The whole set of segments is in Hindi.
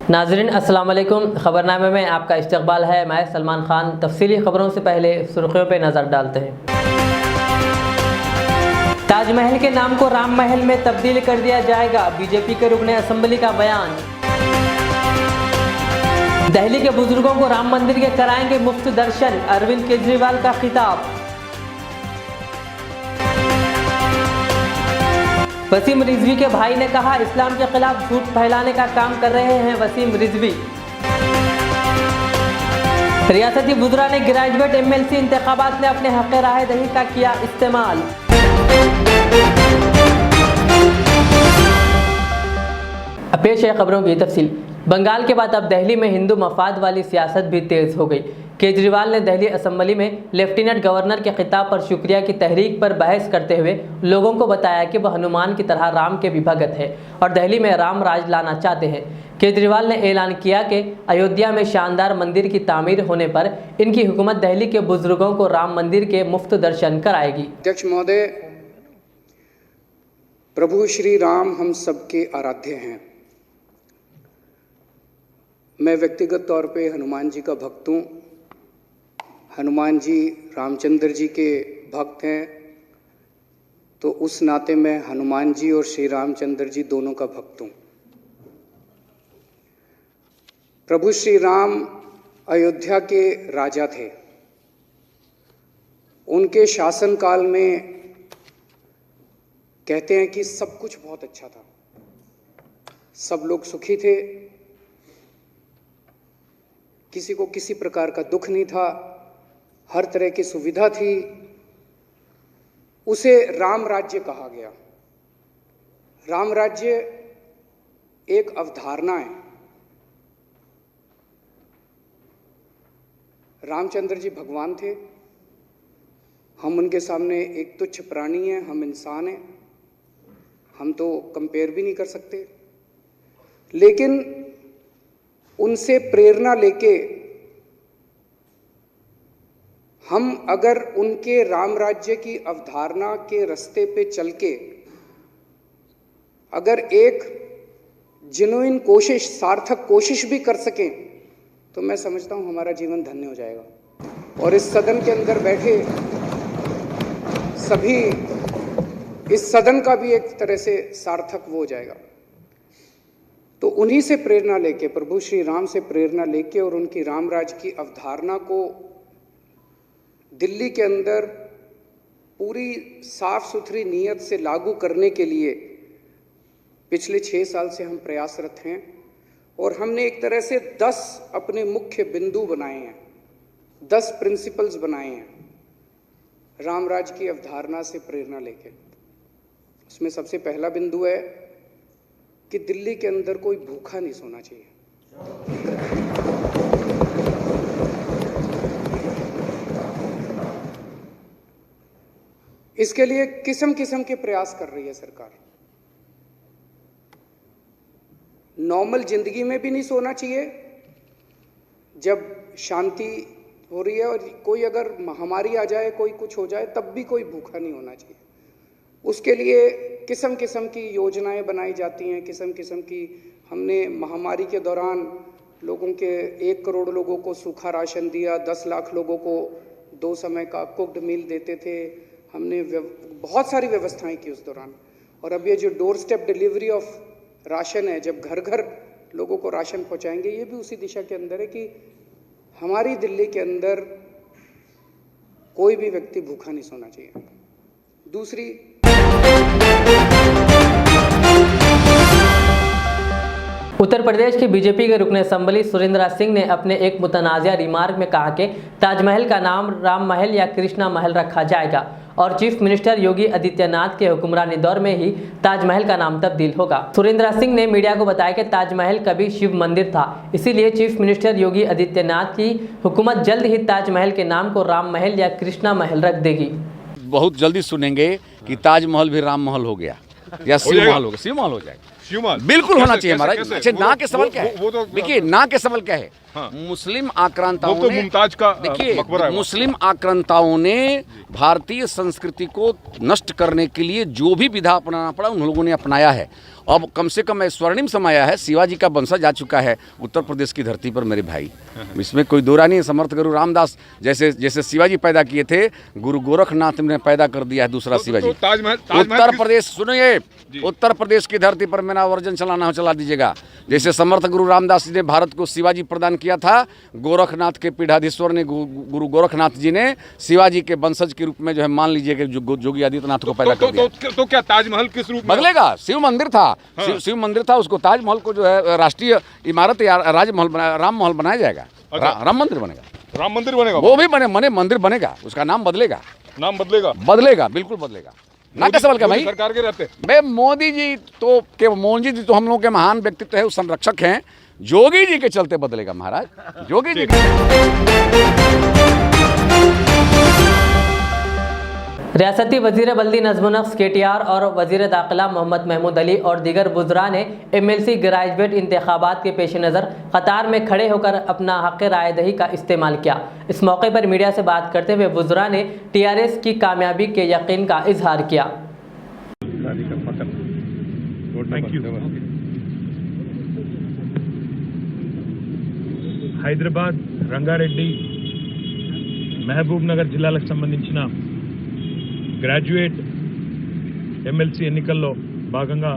नाज़रीन अस्सलाम वालेकुम। ख़बरनामे में आपका इस्तकबाल है। मैं सलमान खान। तफसीली खबरों से पहले सुर्खियों पर नज़र डालते हैं। ताजमहल के नाम को राम महल में तब्दील कर दिया जाएगा, बीजेपी के रुकने असेंबली का बयान। दिल्ली के बुजुर्गों को राम मंदिर के कराएंगे मुफ्त दर्शन, अरविंद केजरीवाल का खिताब। वसीम रिजवी के भाई ने कहा, इस्लाम के खिलाफ झूठ फैलाने का काम कर रहे हैं वसीम रिजवी। रियासती वुज़रा ने ग्रेजुएट एमएलसी इंतखाबात में अपने हक़ राय दही का किया इस्तेमाल। अब पेश है खबरों की तफसील। बंगाल के बाद अब दिल्ली में हिंदू मफाद वाली सियासत भी तेज हो गई। केजरीवाल ने दिल्ली असेंबली में लेफ्टिनेंट गवर्नर के खिताब पर शुक्रिया की तहरीक पर बहस करते हुए लोगों को बताया कि वह हनुमान की तरह राम के भी भगत हैं और दिल्ली में राम राज लाना चाहते हैं। केजरीवाल ने ऐलान किया कि अयोध्या में शानदार मंदिर की तामीर होने पर इनकी हुकूमत दिल्ली के बुजुर्गों को राम मंदिर के मुफ्त दर्शन कराएगी। अध्यक्ष महोदय, प्रभु श्री राम हम सबके आराध्य हैं। मैं व्यक्तिगत तौर पे हनुमान जी का भक्त हूँ। हनुमान जी रामचंद्र जी के भक्त हैं, तो उस नाते मैं हनुमान जी और श्री रामचंद्र जी दोनों का भक्त हूँ। प्रभु श्री राम अयोध्या के राजा थे। उनके शासनकाल में कहते हैं कि सब कुछ बहुत अच्छा था, सब लोग सुखी थे, किसी को किसी प्रकार का दुख नहीं था, हर तरह की सुविधा थी। उसे राम राज्य कहा गया। राम राज्य एक अवधारणा है। रामचंद्र जी भगवान थे, हम उनके सामने एक तुच्छ प्राणी हैं, हम इंसान हैं, हम तो कंपेयर भी नहीं कर सकते। लेकिन उनसे प्रेरणा लेके हम अगर उनके राम राज्य की अवधारणा के रास्ते पे चल के अगर एक जेन्युइन कोशिश, सार्थक कोशिश भी कर सकें, तो मैं समझता हूं हमारा जीवन धन्य हो जाएगा। और इस सदन के अंदर बैठे सभी, इस सदन का भी एक तरह से सार्थक वो हो जाएगा। तो उन्हीं से प्रेरणा लेके, प्रभु श्री राम से प्रेरणा लेके और उनकी राम राज की अवधारणा को दिल्ली के अंदर पूरी साफ सुथरी नीयत से लागू करने के लिए पिछले 6 साल से हम प्रयासरत हैं। और हमने एक तरह से 10 अपने मुख्य बिंदु बनाए हैं, 10 प्रिंसिपल्स बनाए हैं राम राज की अवधारणा से प्रेरणा लेके। उसमें सबसे पहला बिंदु है कि दिल्ली के अंदर कोई भूखा नहीं सोना चाहिए। इसके लिए किस्म किस्म के प्रयास कर रही है सरकार। नॉर्मल जिंदगी में भी नहीं सोना चाहिए, जब शांति हो रही है और कोई अगर महामारी आ जाए, कोई कुछ हो जाए, तब भी कोई भूखा नहीं होना चाहिए। उसके लिए किस्म किस्म की योजनाएं बनाई जाती हैं, किस्म किस्म की। हमने महामारी के दौरान लोगों के 1 करोड़ लोगों को सूखा राशन दिया, 10 लाख लोगों को 2 समय का कुक्ड मील देते थे। हमने बहुत सारी व्यवस्थाएं की उस दौरान। और अब ये जो door step delivery of ration है, जब घर घर लोगों को राशन पहुंचाएंगे, ये भी उसी दिशा के अंदर है कि हमारी दिल्ली के अंदर कोई भी व्यक्ति भूखा नहीं सोना चाहिए। दूसरी, उत्तर प्रदेश के बीजेपी के रुकने असेंबली सुरेंद्र सिंह ने अपने एक मुतनाज़ा रिमार्क में कहा कि ताजमहल का नाम राम महल या कृष्णा महल रखा जाएगा और चीफ मिनिस्टर योगी आदित्यनाथ के हुक्मरानी दौर में ही ताजमहल का नाम तब्दील होगा। सुरेंद्र सिंह ने मीडिया को बताया कि ताजमहल कभी शिव मंदिर था, इसीलिए चीफ मिनिस्टर योगी आदित्यनाथ की हुकूमत जल्द ही ताजमहल के नाम को राम महल या कृष्णा महल रख देगी। बहुत जल्दी सुनेंगे कि ताजमहल भी राम महल हो गया या शिव महल हो गया। शिव महल हो जाएगा। शिवमान बिल्कुल होना चाहिए कैसे- महाराज। कैसे? अच्छा, ना के सवाल क्या वो तो है? देखिए, ना के सवाल क्या है? हाँ। मुस्लिम वो आक्रांताओं तो ने, मुमताज का देखिए, मकबरा है। मुस्लिम आक्रांताओं ने भारतीय संस्कृति को नष्ट करने के लिए जो भी विधा अपनाना पड़ा उन लोगों ने अपनाया है। अब कम से कम स्वर्णिम समय आया है, शिवाजी का वंशज आ चुका है उत्तर प्रदेश की धरती पर मेरे भाई, इसमें कोई दो राय नहीं है। समर्थ गुरु रामदास जैसे शिवाजी पैदा किए थे, गुरु गोरखनाथ ने पैदा कर दिया है दूसरा शिवाजी। ताजमहल उत्तर प्रदेश, सुनिए, उत्तर प्रदेश की धरती पर मेरा वर्जन चलाना हो चला दीजिएगा। जैसे समर्थ गुरु रामदास जी ने भारत को शिवाजी प्रदान किया था, गोरखनाथ के पीठाधीश्वर ने, गुरु गोरखनाथ जी ने शिवाजी के वंशज के रूप में जो है मान लीजिए कि जोगी आदित्यनाथ को पैदा कर दिया। तो क्या ताजमहल किस रूप में बदलेगा? शिव मंदिर था, हाँ। शिव मंदिर था, उसको ताजमहल को जो है राष्ट्रीय इमारत या राजमहल राम महल बनाया जाएगा। अच्छा। राम मंदिर बनेगा, राम मंदिर बनेगा? वो भी बने मंदिर बनेगा, उसका नाम बदलेगा, नाम बदलेगा? बदलेगा, बिल्कुल बदलेगा। ना क्या सवाल क्या भाई? सरकार के रहते भाई मोदी जी तो हम लोग के महान व्यक्तित्व है, वो संरक्षक हैं। जोगी जी के चलते बदलेगा महाराज, जोगी जी रियासती वजीर बल्दी नज़्म-उन-नक्श KTR और वजीर दाखिला मोहम्मद महमूद अली और दीगर वुज़रा ने MLC ग्रेजुएट इंतखाबात के पेश नज़र कतार में खड़े होकर अपना हक़ रायदही का इस्तेमाल किया। इस मौके पर मीडिया से बात करते हुए वुज़रा ने TRS की कामयाबी के यकीन का इजहार किया। హైదరాబాద్ రంగారెడ్డి మహబూబ్ నగర్ జిల్లాలకు సంబంధించిన గ్రాడ్యుయేట్ ఎమ్మెల్సీ ఎన్నికల్లో భాగంగా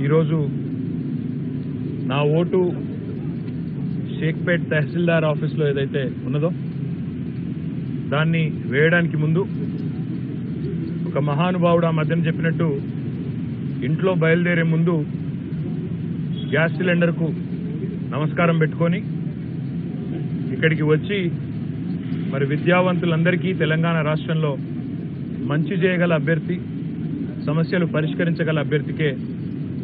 ఈరోజు నా ఓటు షేక్పేట్ తహసీల్దార్ ఆఫీస్లో ఏదైతే ఉన్నదో దాన్ని వేయడానికి ముందు ఒక మహానుభావుడు ఆ మధ్యన చెప్పినట్టు ఇంట్లో బయలుదేరే ముందు గ్యాస్ సిలిండర్కు నమస్కారం పెట్టుకొని ఇక్కడికి వచ్చి మరి విద్యావంతులందరికీ తెలంగాణ రాష్ట్రంలో మంచి చేయగల అభ్యర్థి, సమస్యలు పరిష్కరించగల అభ్యర్థికే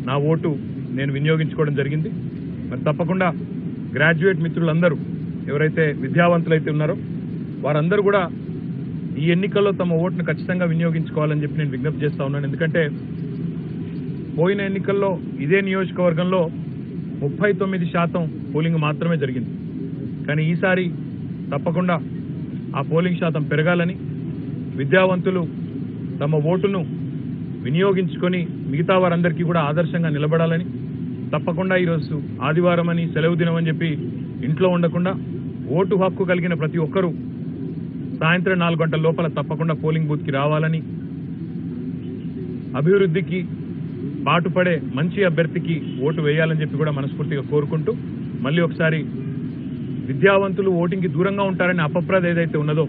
నా ఓటు నేను వినియోగించుకోవడం జరిగింది. మరి తప్పకుండా గ్రాడ్యుయేట్ మిత్రులందరూ ఎవరైతే విద్యావంతులైతే ఉన్నారో వారందరూ కూడా ఈ ఎన్నికల్లో తమ ఓటును ఖచ్చితంగా వినియోగించుకోవాలని చెప్పి నేను విజ్ఞప్తి చేస్తా ఉన్నాను. ఎందుకంటే పోయిన ఎన్నికల్లో ఇదే నియోజకవర్గంలో 39% పోలింగ్ మాత్రమే జరిగింది. కానీ ఈసారి తప్పకుండా ఆ పోలింగ్ శాతం పెరగాలని, విద్యావంతులు తమ ఓటును వినియోగించుకొని మిగతా వారందరికీ కూడా ఆదర్శంగా నిలబడాలని, తప్పకుండా ఈరోజు ఆదివారం అని సెలవు దినం అని చెప్పి ఇంట్లో ఉండకుండా ఓటు హక్కు కలిగిన ప్రతి ఒక్కరూ సాయంత్రం 4 గంటల లోపల తప్పకుండా పోలింగ్ బూత్కి రావాలని, అభివృద్ధికి పాటుపడే మంచి అభ్యర్థికి ఓటు వేయాలని చెప్పి కూడా మనస్ఫూర్తిగా కోరుకుంటూ, మళ్ళీ ఒకసారి విద్యావంతులు ఓటింగ్కి దూరంగా ఉంటారనే అపప్రద ఏదైతే ఉన్నదో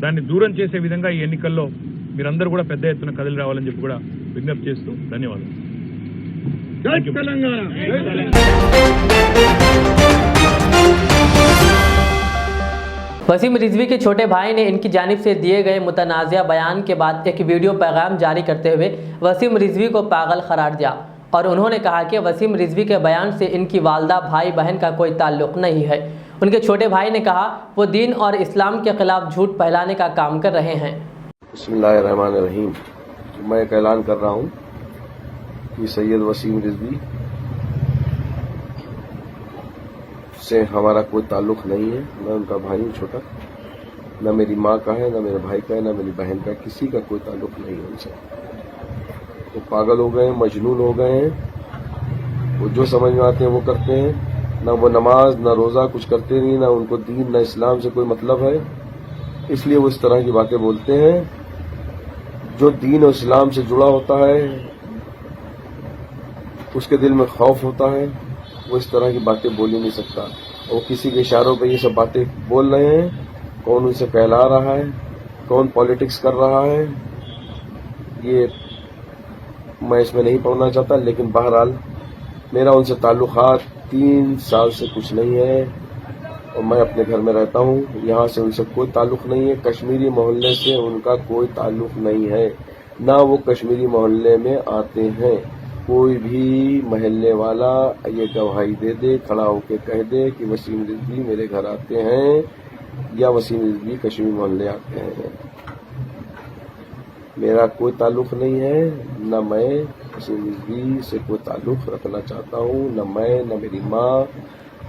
దాన్ని దూరం చేసే విధంగా ఈ ఎన్నికల్లో మీరందరూ కూడా పెద్ద ఎత్తున కదిలి రావాలని చెప్పి కూడా విజ్ఞప్తి చేస్తూ ధన్యవాదాలు. वसीम रिजवी के छोटे भाई ने इनकी जानिब से दिए गए मुतनाज़िया बयान के बाद एक वीडियो पैगाम जारी करते हुए वसीम रिजवी को पागल करार दिया और उन्होंने कहा कि वसीम रिजवी के बयान से इनकी वालदा भाई बहन का कोई ताल्लुक़ नहीं है। उनके छोटे भाई ने कहा वो दीन और इस्लाम के ख़िलाफ़ झूठ फैलाने का काम कर रहे हैं। बिस्मिल्लाहिर्रहमानिर्रहीम। मैं एक ऐलान कर रहा हूँ कि सैयद वसीम रिजवी से हमारा कोई ताल्लुक़ नहीं है। मैं उनका भाई हूँ छोटा, न मेरी माँ का है, न मेरे भाई का है, न मेरी बहन का, किसी का कोई ताल्लुक़ नहीं है उनसे। वो पागल हो गए हैं, मजनून हो गए हैं। वो जो समझ में आते हैं वो करते हैं। न वो नमाज न रोज़ा कुछ करते नहीं, न उनको दीन न इस्लाम से कोई मतलब है, इसलिए वो इस तरह की बातें बोलते हैं। जो दीन और इस्लाम से जुड़ा होता है उसके दिल में खौफ होता है, वो इस तरह की बातें बोल ही नहीं सकता। वो किसी के इशारों पे ये सब बातें बोल रहे हैं। कौन उनसे कहला रहा है, कौन पॉलिटिक्स कर रहा है, ये मैं इसमें नहीं पढ़ना चाहता। लेकिन बहरहाल मेरा उनसे ताल्लुकात 3 साल से कुछ नहीं है और मैं अपने घर में रहता हूँ। यहाँ से उनसे कोई ताल्लुक नहीं है। कश्मीरी मोहल्ले से उनका कोई ताल्लुक नहीं है, ना वो कश्मीरी मोहल्ले में आते हैं। कोई भी महल्ले वाला ये गवाही दे दे, खड़ा होके कह दे कि वसीम रिजवी मेरे घर आते हैं या वसीम रिजवी कश्मीरी मोहल्ले आते हैं। मेरा कोई ताल्लुक़ नहीं है, न मैं किसी रिजवी से कोई ताल्लुक़ रखना चाहता हूँ, न मैं, न मेरी माँ,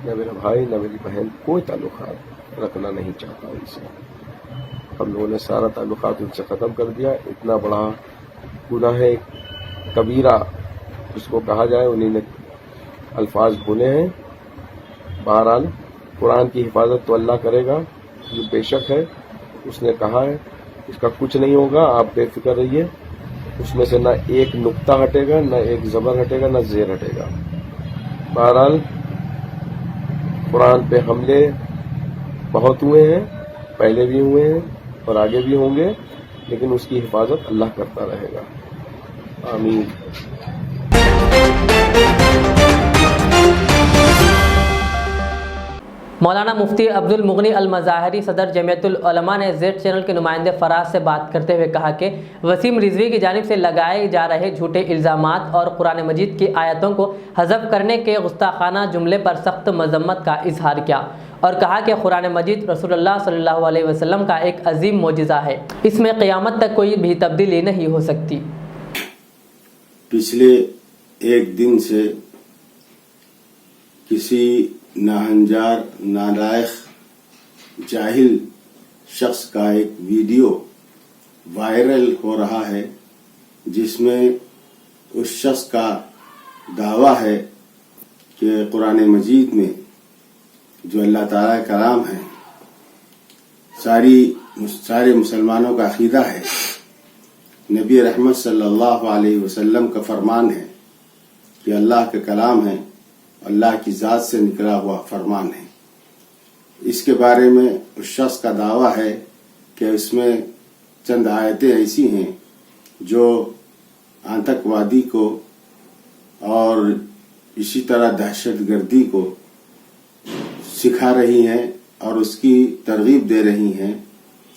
न मेरा भाई, न मेरी बहन, कोई ताल्लुक़ात रखना नहीं चाहता उनसे। हम लोगों ने सारा ताल्लुक़ात उनसे ख़त्म कर दिया। इतना बड़ा गुनाह है कबीरा उसको कहा जाए, उन्हीं ने अल्फाज बोले हैं। बहरहाल कुरान की हिफाजत तो अल्लाह करेगा, ये बेशक है। उसने कहा है इसका कुछ नहीं होगा, आप बेफिक्र रहिए। उसमें से न एक नुक्ता हटेगा, न एक ज़बर हटेगा, न ज़ेर हटेगा। बहरहाल कुरान पे हमले बहुत हुए हैं, पहले भी हुए हैं और आगे भी होंगे, लेकिन उसकी हिफाजत अल्लाह करता रहेगा। आमीन। मौलाना मुफ्ती अब्दुल मुगनी अल मज़ाहरी सदर जमियतुल उलमा ने जेड चैनल के नुमाइंदे फराज से बात करते हुए कहा कि वसीम रिजवी की जानिब से लगाए जा रहे झूठे इल्ज़ामात और कुरान मजीद की आयतों को हज़फ करने के गुस्ताखाना जुमले पर सख्त मजम्मत का इजहार किया और कहा कि कुरान मजीद रसूलुल्लाह सल्लल्लाहु अलैहि वसल्लम का एक अजीम मोजिज़ा है, इसमें क़यामत तक कोई भी तब्दीली नहीं हो सकती। पिछले एक दिन से किसी नाहंजार नालायक जाहिल शख्स का एक वीडियो वायरल हो रहा है, जिसमें उस शख्स का दावा है कि कुरान मजीद में जो अल्लाह ताला का कलाम है, सारे मुसलमानों का अकीदा है, नबी रहमत सल्लल्लाहु अलैहि वसल्लम का फरमान है कि अल्लाह का कलाम है, अल्लाह की ज़ात से निकला हुआ फरमान है। इसके बारे में उस शख्स का दावा है कि इसमें चंद आयतें ऐसी हैं जो आतंकवादी को और इसी तरह दहशतगर्दी को सिखा रही हैं और उसकी तरगीब दे रही हैं,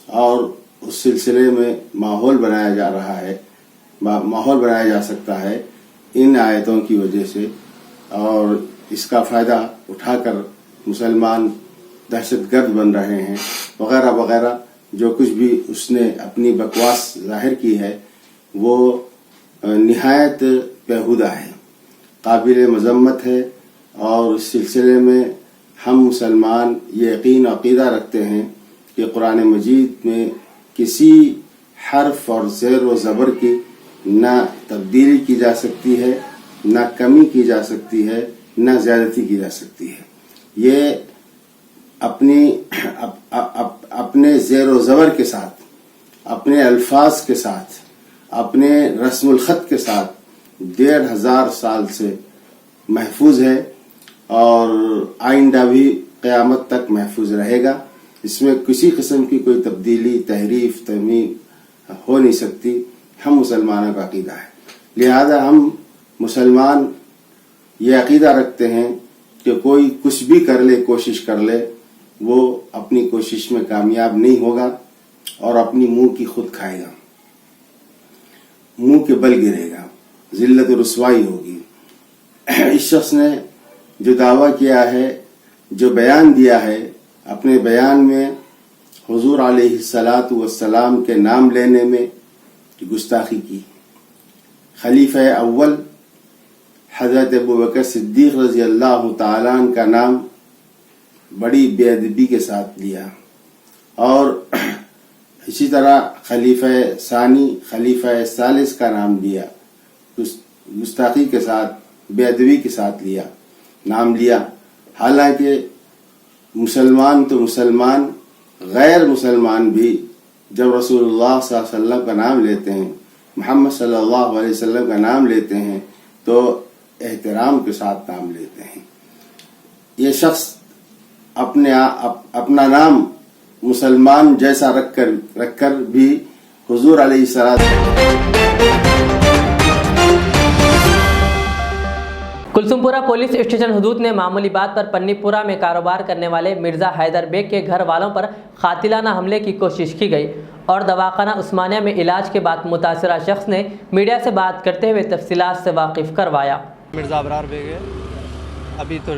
और उस सिलसिले में माहौल बनाया जा रहा है, माहौल बनाया जा सकता है इन आयतों की वजह से, और इसका फ़ायदा उठाकर मुसलमान दहशतगर्द बन रहे हैं वगैरह वगैरह। जो कुछ भी उसने अपनी बकवास जाहिर की है वो निहायत बेहुदा है, काबिल मजम्मत है, और इस सिलसिले में हम मुसलमान ये यकीन अक़ीदा रखते हैं कि कुरान मजीद में किसी हर्फ और ज़ेर व ज़बर की न तब्दीली की जा सकती है, न कमी की जा सकती है, न ज़्यादती की जा सकती है। ये अपने ज़ेर व ज़बर के साथ, अपने अल्फाज के साथ, अपने रस्मुल ख़त के साथ 1500 साल से महफूज है और आइंदा भी क़यामत तक महफूज रहेगा। इसमें किसी किस्म की कोई तब्दीली, तहरीफ, तमीम हो नहीं सकती। हम मुसलमानों का अक़ीदा है, लिहाजा हम मुसलमान ये अक़ीदा रखते हैं कि कोई कुछ भी कर ले, कोशिश कर ले, वो अपनी कोशिश में कामयाब नहीं होगा और अपनी मुंह की खुद खाएगा, मुंह के बल गिरेगा, जिल्लत और रुसवाई होगी। इस शख्स ने जो दावा किया है, जो बयान दिया है, अपने बयान में हुजूर अलैहिस्सलातु वस्सलाम के नाम लेने में गुस्ताखी की। खलीफा अव्वल हज़रत अबू बकर सिद्दीक़ रज़ी अल्लाह ताला अन्हु का नाम बड़ी बेअदबी के साथ लिया, और इसी तरह खलीफा सानी, खलीफा सालिस का नाम लिया, गुस्ताखी के साथ, बेअदबी के साथ नाम लिया। हालांकि मुसलमान तो मुसलमान, गैर मुसलमान भी जब रसूलुल्लाह सल्लल्लाहु अलैहि वसल्लम का नाम लेते हैं, मोहम्मद सल्लल्लाहु अलैहि वसल्लम का नाम लेते हैं, तो एहतराम के साथ नाम लेते हैं। ये शख्स अपना नाम मुसलमान जैसा रखकर भी हुजूर कुलसुमपुरा पुलिस स्टेशन हुदूद ने मामूली बात पर पन्नीपुरा में कारोबार करने वाले मिर्ज़ा हैदर बेग के घर वालों पर कातिलाना हमले की कोशिश की गई और दवाखाना उस्मानिया में इलाज के बाद मुतासरा शख्स ने मीडिया से बात करते हुए तफसीलात से वाकिफ़ करवाया। मिर्ज़ा अबरार बेग है, अभी तो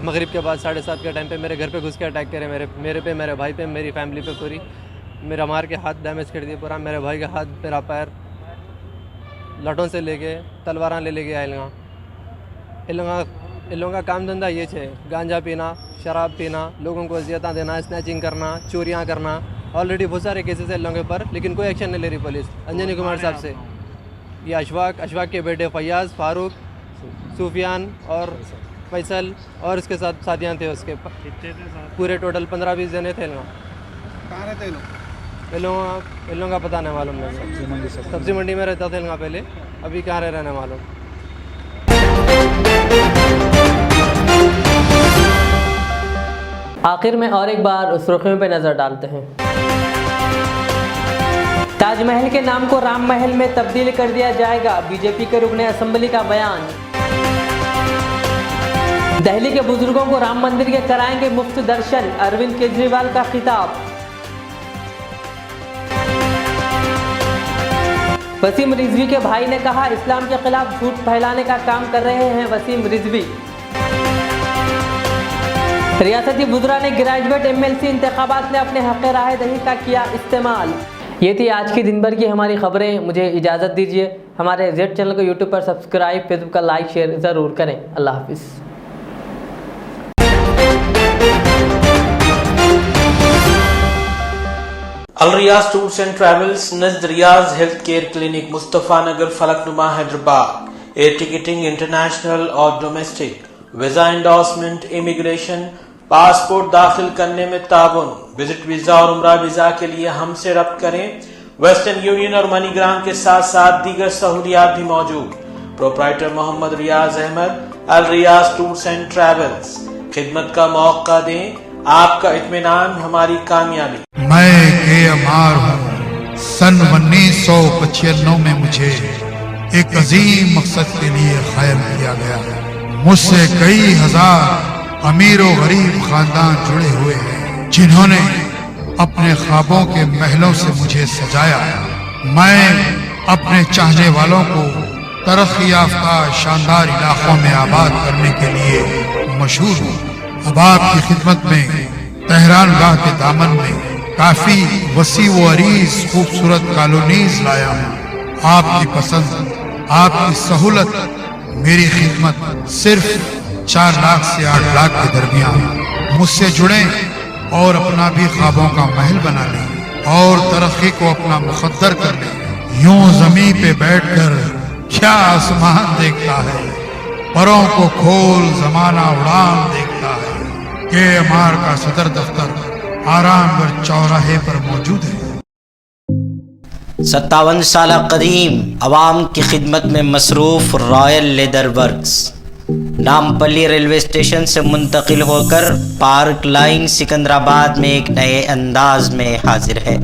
मगरिब के बाद 7:30 के टाइम पे मेरे घर पे घुस के अटैक करे, मेरे पे, मेरे भाई पे, मेरी फैमिली पे पूरी। मेरा मार के हाथ डैमेज कर दिए पूरा, मेरे भाई का हाथ मेरा पैर लठों से लेके तलवारा ले आए इन लोगों का काम धंधा ये है, गांजा पीना, शराब पीना, लोगों को अजियता देना, स्नैचिंग करना, चोरियां करना। ऑलरेडी बहुत सारे केसेस है इन लोगों के ऊपर, लेकिन कोई एक्शन नहीं ले रही पुलिस अंजनी कुमार साहब से। ये अशफाक के बेटे फैयाज़, फारूक, सूफियान और फैसल और उसके साथ साथियाँ थे उसके पूरे टोटल 15-20 जने थे। कहाँ रहते हैं लोग? इन लोगों का पता नहीं मालूम नहीं। सब्जी मंडी में रहता था इन लोगों पहले, अभी कहाँ रहने मालूम। आखिर में और एक बार उस सुर्खियों पे नजर डालते हैं। ताजमहल के नाम को राम महल में तब्दील कर दिया जाएगा, बीजेपी के रुकने असेंबली का बयान। दिल्ली के बुजुर्गों को राम मंदिर के कराएंगे मुफ्त दर्शन, अरविंद केजरीवाल का खिताब। वसीम रिजवी के भाई ने कहा, इस्लाम के खिलाफ झूठ फैलाने का काम कर रहे हैं वसीम रिजवी। रियासती वुज़रा ने ग्रेजुएट एमएलसी इंतखाबात में अपने हक़ राय दही का किया इस्तेमाल। ये थी आज की दिन भर की हमारी खबरें। मुझे इजाज़त दीजिए। हमारे जेड चैनल को यूट्यूब पर सब्सक्राइब, फेसबुक का लाइक शेयर ज़रूर करें। अल्लाह हाफिज़। Al Riyaz tours and travels नज़द Riyaz health care clinic, Mustafa Nagar, Falaknuma, Hyderabad. Air ticketing international और domestic, visa endorsement, immigration, passport दाखिल करने में ताउन, विजिट वीजा और उम्रा वीजा के लिए हमसे रब्त करें। वेस्टर्न यूनियन और मनीग्राम के साथ साथ दीगर सहूलियात भी मौजूद। Proprietor Mohammad Riyaz Ahmed, Al Riyaz tours and travels. खिदमत का मौका दें, आपका इत्मीनान हमारी कामयाबी। मैं के हूँ। सन 1995 में मुझे एक अजीम मकसद के लिए ख्याल किया गया। मुझसे कई हजार अमीर और गरीब खानदान जुड़े हुए हैं, जिन्होंने अपने ख्वाबों के महलों से मुझे सजाया। मैं अपने चाहने वालों को तरक्की याफ्ता शानदार इलाकों में आबाद करने के लिए मशहूर हूँ। अब आपकी खिदमत में तेहरान गाह के दामन में काफी वसी व अरीज खूबसूरत कॉलोनीज लाया हूँ। आपकी पसंद, आपकी सहूलत, मेरी खिदमत सिर्फ 4 लाख से 8 लाख के दरमियान। मुझसे जुड़ें और अपना भी ख्वाबों का महल बना लें और तरक्की को अपना मुकद्दर कर लें। यूं जमीन पे बैठकर क्या आसमान देखता है, परों को खोल जमाना उड़ान देखता है। के अमार का सदर दफ्तर आरामगढ़ चौराहे पर मौजूद है। 57 साल कदीम अवाम की खिदमत में मसरूफ royal leather works Nampally railway station से मुंतकिल होकर पार्क लाइन सिकंदराबाद में एक नए अंदाज में हाजिर है।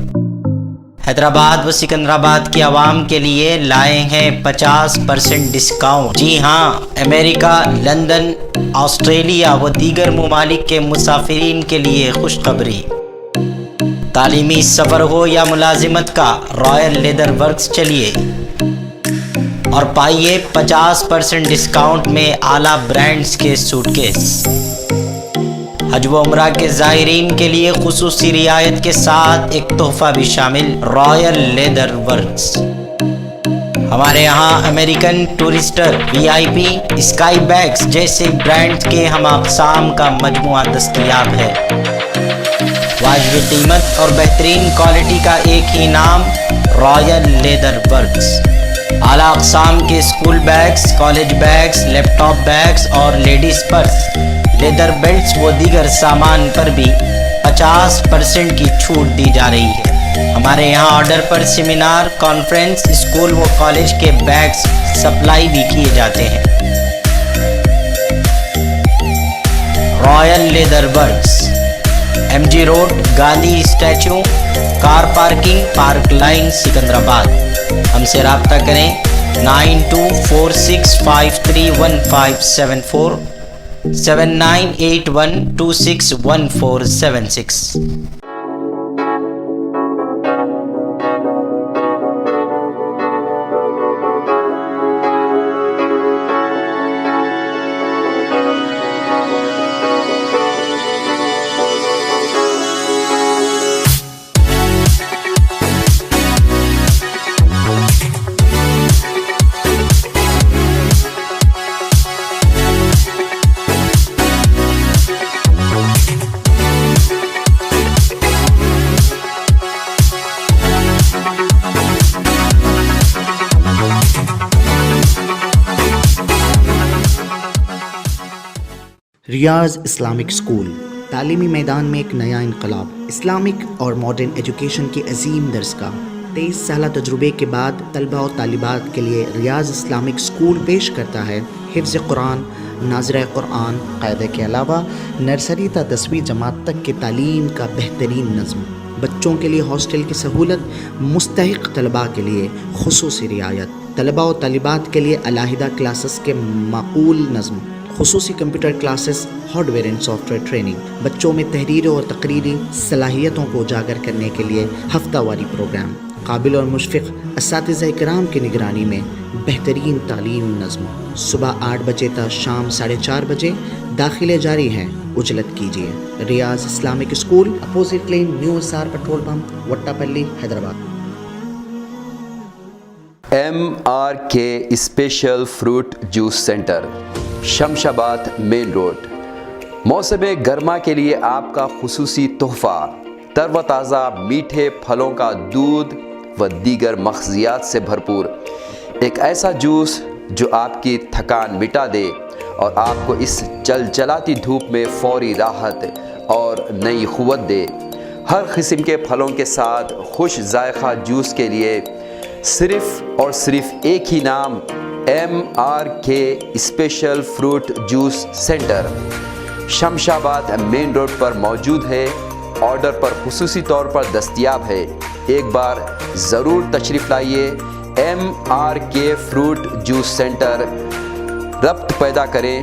हैदराबाद व सिकंदराबाद की आवाम के लिए लाए हैं 50% डिस्काउंट। जी हाँ, अमेरिका, लंदन, ऑस्ट्रेलिया व दीगर ममालिक के मुसाफिरीन के लिए खुशखबरी। तालीमी सफ़र हो या मुलाजिमत का, रॉयल लेदर वर्क्स चलिए और पाइए 50% डिस्काउंट में आला ब्रांड्स के सूटकेस। हज व उम्रा के ज़ायरीन के लिए खुसूसी रियायत के साथ एक तोहफा भी शामिल, रॉयल लेदर वर्क्स। हमारे यहाँ American Tourister, VIP, sky bags जैसे ब्रांड्स के हम अक़साम का मजमुआ दस्तयाब है। वाजिब कीमत और बेहतरीन क्वालिटी का एक ही नाम, रॉयल लेदर वर्क्स। आला अक़साम के school bags, college bags, laptop bags और लेडीज़ पर्स, लेदर बेल्ट्स व दीगर सामान पर भी 50% की छूट दी जा रही है। हमारे यहाँ ऑर्डर पर सेमिनार, कॉन्फ्रेंस, स्कूल व कॉलेज के बैग्स सप्लाई भी किए जाते हैं। Royal leather works, MG road, Gandhi statue, car parking, park line, Secunderabad. हमसे रब्ता करें 9246531574 7981261476। रियाज इस्लामिक स्कूल तालीमी मैदान में एक नया इनकलाब। इस्लामिक और मॉडर्न एजुकेशन की अजीम दरसगाह 23 साल तजुर्बे के बाद तलबा और तालिबात के लिए रियाज इस्लामिक स्कूल पेश करता है हिफ्ज़ कुरान, नाज़िरा कुरान क़ायदे के अलावा नर्सरी ता 10वीं जमात तक की तालीम का बेहतरीन नज़्म। बच्चों के लिए हॉस्टल की सहूलत, मुस्तहिक़ तलबा के लिए खुसूसी रियायत, तलबा और तालिबात के लिए अलहदा क्लासेस के माकूल नज़्म, खुसूसी computer classes, hardware and software training, बच्चों में तहरीरी और तकरीरी सलाहियतों को उजागर करने के लिए हफ्तावारी प्रोग्राम, काबिल और मुशफ़िक़ असातिज़ा इकराम की निगरानी में बेहतरीन तालीम नज़्म। सुबह 8 बजे तक शाम 4:30 बजे दाखिले जारी हैं, उजलत कीजिए। Riyaz Islamic school, opposite lane, new SR petrol pump, Vattapalli, Hyderabad. MRK special fruit juice centre, Shamshabad main road. मौसम गर्मा के लिए आपका खुसूसी तोहफ़ा, तरोताज़ा मीठे फलों का दूध व दीगर मग़ज़ियात से भरपूर एक ऐसा जूस जो आपकी थकान मिटा दे और आपको इस चलचलाती धूप में फौरी राहत और नई क़ुव्वत दे। हर किस्म के फलों के साथ खुश जायका जूस के लिए सिर्फ़ और सिर्फ एक ही नाम, MRK special fruit juice centre Shamshabad main road पर मौजूद है। ऑर्डर पर खुसूसी तौर पर दस्तयाब है। एक बार ज़रूर तशरीफ़ लाइए। MRK फ्रूट जूस सेंटर, रब्त पैदा करें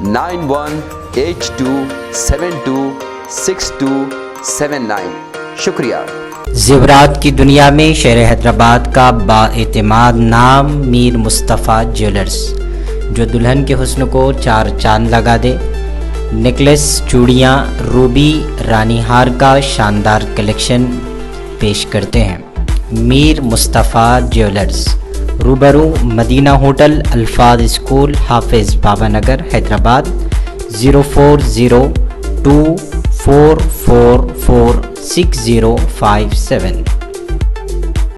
9182726279। शुक्रिया। ज़ेवरात की दुनिया में शहर हैदराबाद का बाएतिमाद नाम मीर मुस्तफ़ा ज्वेलर्स, जो दुल्हन के हुस्न को 4 चांद लगा दे। नेकलेस, चूड़ियाँ, रूबी, रानी हार का शानदार कलेक्शन पेश करते हैं। मीर मुस्तफ़ा ज्वेलर्स, रूबरू मदीना होटल, अल्फाज स्कूल, हाफिज़ बाबा नगर, हैदराबाद 040244460057।